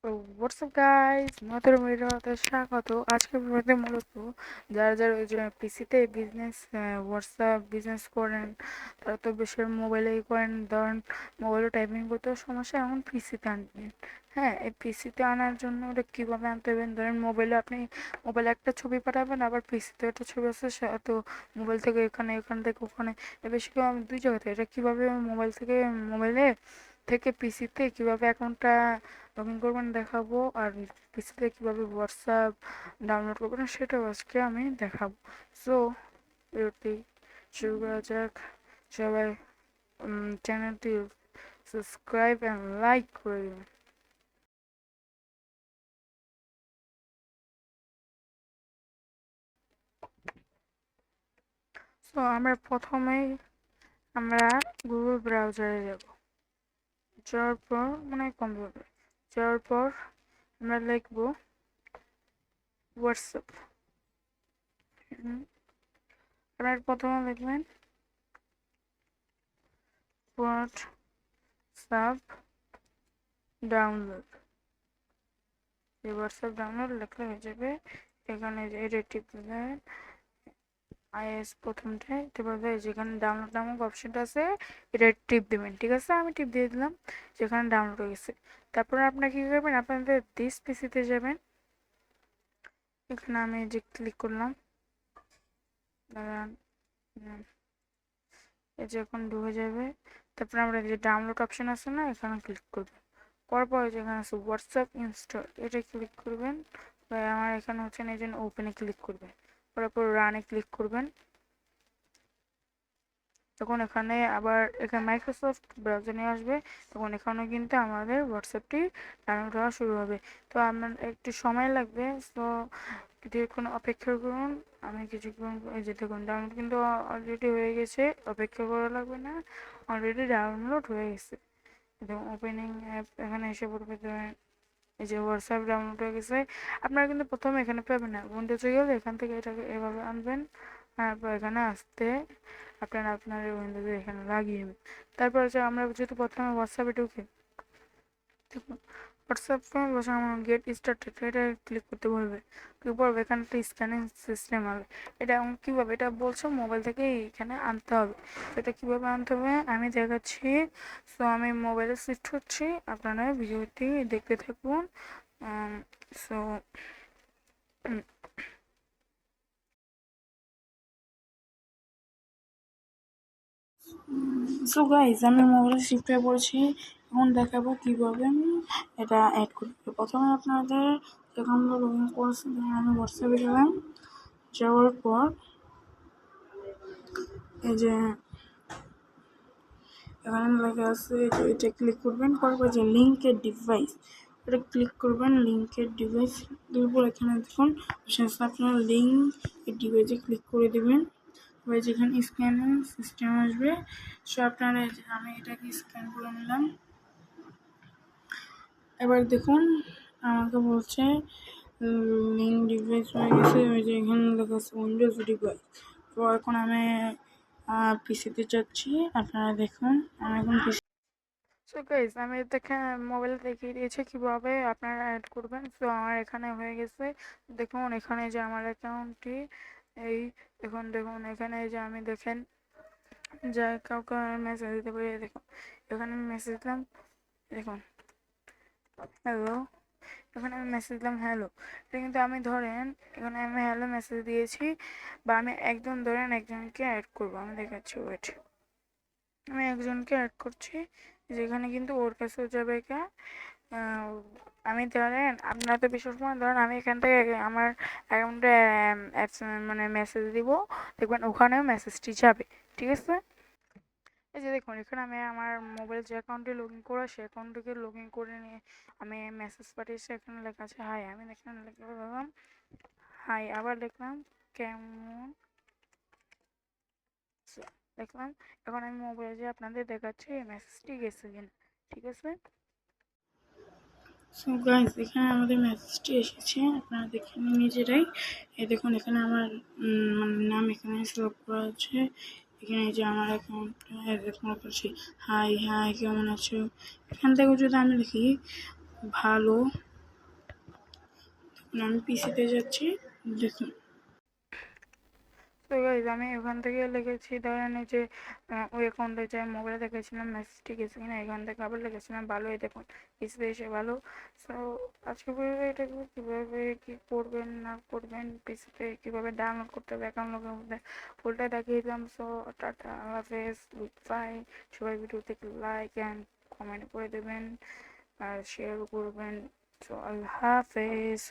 তো WhatsApp guys, নতুন ভিডিওতে স্বাগত। আজকের ভিডিওতে মূলত যারা ওই যে পিসিতে বিজনেস হোয়াটসঅ্যাপ বিজনেস করেন, তারা তো বেশি মোবাইলেই করেন। ধরেন মোবাইলে টাইপিং করতেও সমস্যা, এখন পিসিতে আনবেন। হ্যাঁ, এই পিসিতে আনার জন্য ওটা কীভাবে আনতে হবেন, ধরেন মোবাইলে আপনি মোবাইলে একটা ছবি পাঠাবেন, আবার পিসিতে একটা ছবি আছে, তো মোবাইল থেকে এখানে, এখান থেকে ওখানে, বেশি কেউ আমি দুই জায়গাতে এটা কীভাবে মোবাইল থেকে পিসিতে কীভাবে অ্যাকাউন্টটা লগ ইন করবেন দেখাবো, আর পিসিতে কীভাবে হোয়াটসঅ্যাপ ডাউনলোড করবেন সেটাও আজকে আমি দেখাবো। সো ভিডিওটি শুরু করা যাক। সবাই চ্যানেলটি সাবস্ক্রাইব অ্যান্ড লাইক করে দেবেন। সো আমরা প্রথমেই আমরা গুগল ব্রাউজারে যাব। যাওয়ার পর কম্পিউটার যাওয়ার পর আমরা লিখব হোয়াটসঅ্যাপ। আপনার প্রথমে লিখবেন হোয়াটসঅ্যাপ ডাউনলোড। এই হোয়াটসঅ্যাপ ডাউনলোড লিখলে হয়ে যাবে। এখানে এটা টিপ দেবেন আইএস প্রথমটায়, তারপরে যেখানে ডাউনলোড নামক অপশনটা আছে এটা টিপ দেবেন। ঠিক আছে, আমি টিপ দিয়ে দিলাম, যেখানে ডাউনলোড হয়ে গেছে। তারপরে আপনার কী করবেন, আপনাদের দিস পিসিতে যাবেন। এখানে আমি যে ক্লিক করলাম, দাঁড়ান, এই যে এখন ঢুকে যাবে। তারপরে আমরা যে ডাউনলোড অপশন আছে না, এখানে ক্লিক করবেন। করার পরে যেখানে আছে হোয়াটসঅ্যাপ ইনস্টল, এটা ক্লিক করবেন। আমার এখানে হচ্ছে না, এই জন্য ওপেনে ক্লিক করবেন। করার পর রানে ক্লিক করবেন। তখন এখানে আবার এখানে মাইক্রোসফট ব্রাউজার নিয়ে আসবে। তখন এখানেও কিন্তু আমাদের হোয়াটসঅ্যাপটি ডাউনলোড হওয়া শুরু হবে। তো আমার একটু সময় লাগবে, তো কিছুক্ষণ অপেক্ষা করুন। আমি কিছুক্ষণ এই যে দেখুন ডাউনলোড কিন্তু অলরেডি হয়ে গেছে, অপেক্ষা করা লাগবে না, অলরেডি ডাউনলোড হয়ে গেছে। দেখুন ওপেনিং অ্যাপ এখানে এসে পড়বে। এই যে হোয়াটসঅ্যাপ ডাউনলোড হয়ে গেছে। আপনারা কিন্তু প্রথমে এখানে পাবেন না, উইন্ডোজে গেলে এখান থেকে এটাকে এভাবে আনবেন, তারপর এখানে আসতে আপনারা আপনার উইন্ডোজে এখানে লাগিয়ে নেবেন। তারপর হচ্ছে আমরা যেহেতু প্রথমে হোয়াটসঅ্যাপে ঢুকি, দেখুন হোয়াটসঅ্যাপে বসে আমার গেট স্টার্টেড এটা ক্লিক করতে বলবে। ক্লিক করবে, এখানে একটা স্ক্যানিং সিস্টেম হবে। এটা কীভাবে, এটা বলছো মোবাইল থেকে এখানে আনতে হবে। তো এটা কীভাবে আনতে হবে আমি দেখাচ্ছি। সো আমি মোবাইলে সুইচ করছি, আপনারা ভিডিওটি দেখতে থাকুন। সো সো গাইজ, আমি মোবাইলে শিফট হয়ে পড়েছি। এখন দেখাবো কীভাবে আমি এটা অ্যাড করি। প্রথমে আপনাদের অ্যাকাউন্ট লগ ইন করেছি, আমি হোয়াটসঅ্যাপে গেলাম। যাওয়ার পর এই যে এখানে লেখা আছে, এটা ক্লিক করবেন। করার পর যে লিঙ্কের ডিভাইস, এটা ক্লিক করবেন। লিঙ্কের ডিভাইস দেওয়ার পর এখানে দেখুন আপনার লিঙ্ক ডিভাইসে ক্লিক করে দেবেন। এবার যেখানে স্ক্যানিং সিস্টেম আসবে, সো আপনারা আমি এটাকে স্ক্যান করে নিলাম। এবার দেখুন আমাকে বলছে লিঙ্ক ডিভাইস হয়ে গেছে। ওই যে এখানে লেখা আছে উইন্ডোজ ডিভাইস। তো এখন আমি পিসিতে যাচ্ছি, আপনারা দেখুন আমি এখন পিসি। সো গাইস, আমি দেখে মোবাইলে দেখিয়ে দিয়েছি কীভাবে আপনারা অ্যাড করবেন। সো আমার এখানে হয়ে গেছে। দেখুন এখানে যে আমার অ্যাকাউন্টটি, এই দেখুন এখানে যে আমি দেখেন যা কাউকে মেসেজ দিতে পারি। দেখুন এখানে আমি মেসেজ দিলাম, দেখুন হ্যালো, এখানে আমি মেসেজ দিলাম হ্যালো। এটা কিন্তু আমি ধরেন এখানে আমি হ্যালো মেসেজ দিয়েছি, বা আমি একজনকে অ্যাড করবো। আমি দেখাচ্ছি, ওয়েট, আমি একজনকে অ্যাড করছি, যেখানে কিন্তু ওর কাছেও যাবে কা আমি ধরেন আপনারা তো বিশেষ সময় ধরেন আমি এখান থেকে আমার অ্যাকাউন্টে মেসেজ দিব, দেখবেন ওখানেও মেসেজটি যাবে। ঠিক আছে, এই যে দেখুন এখানে আমি আমার মোবাইল যে অ্যাকাউন্টে লগ ইন করা, সেই অ্যাকাউন্টটিকে লগ ইন করে নিয়ে আমি মেসেজ পাঠিয়েছি। এখানে লেখা আছে হাই, আমি এখানে লিখলাম হাই, আবার লিখলাম কেমন দেখলাম। এখন আমি মোবাইলে যে আপনাদের দেখাচ্ছি এই মেসেজটি গেছে কিনা। ঠিক আছে, সো গাইস এখানে আমাদের মেসেজটি এসেছে, আপনারা দেখেন নিজেরাই। এই দেখুন এখানে আমার নাম এখানে সিলেক্ট করা আছে। এখানে যে আমার অ্যাকাউন্ট দেখুন করছি হাই হাই কেমন আছো। এখান থেকে যদি আমি লিখি ভালো আমি পিসিতে যাচ্ছি, দেখুন। তো গাইজ আমি ওখান থেকে লিখেছি, ধরেন এই যে ওই অ্যাকাউন্টে যে মোবাইলে দেখেছিলাম মেসেজটি গেছে কিনা, এখান থেকে আবার লিখেছিলাম ভালো, এই দেখুন পিসিতে এসে ভালো। সো আজকে ভিডিওতে এটা কীভাবে কী করবেন না করবেন, পিসিতে কীভাবে ডাউনলোড করতে হবে অ্যাকাউন্টের মধ্যে ফুলটা দেখিয়ে দিলাম। সো টাটা, আল্লাহ হাফেজ, গুড বাই। সবাই ভিডিওতে লাইক অ্যান্ড কমেন্ট করে দেবেন আর শেয়ার করবেন। সো আল্লাহ হাফেজ।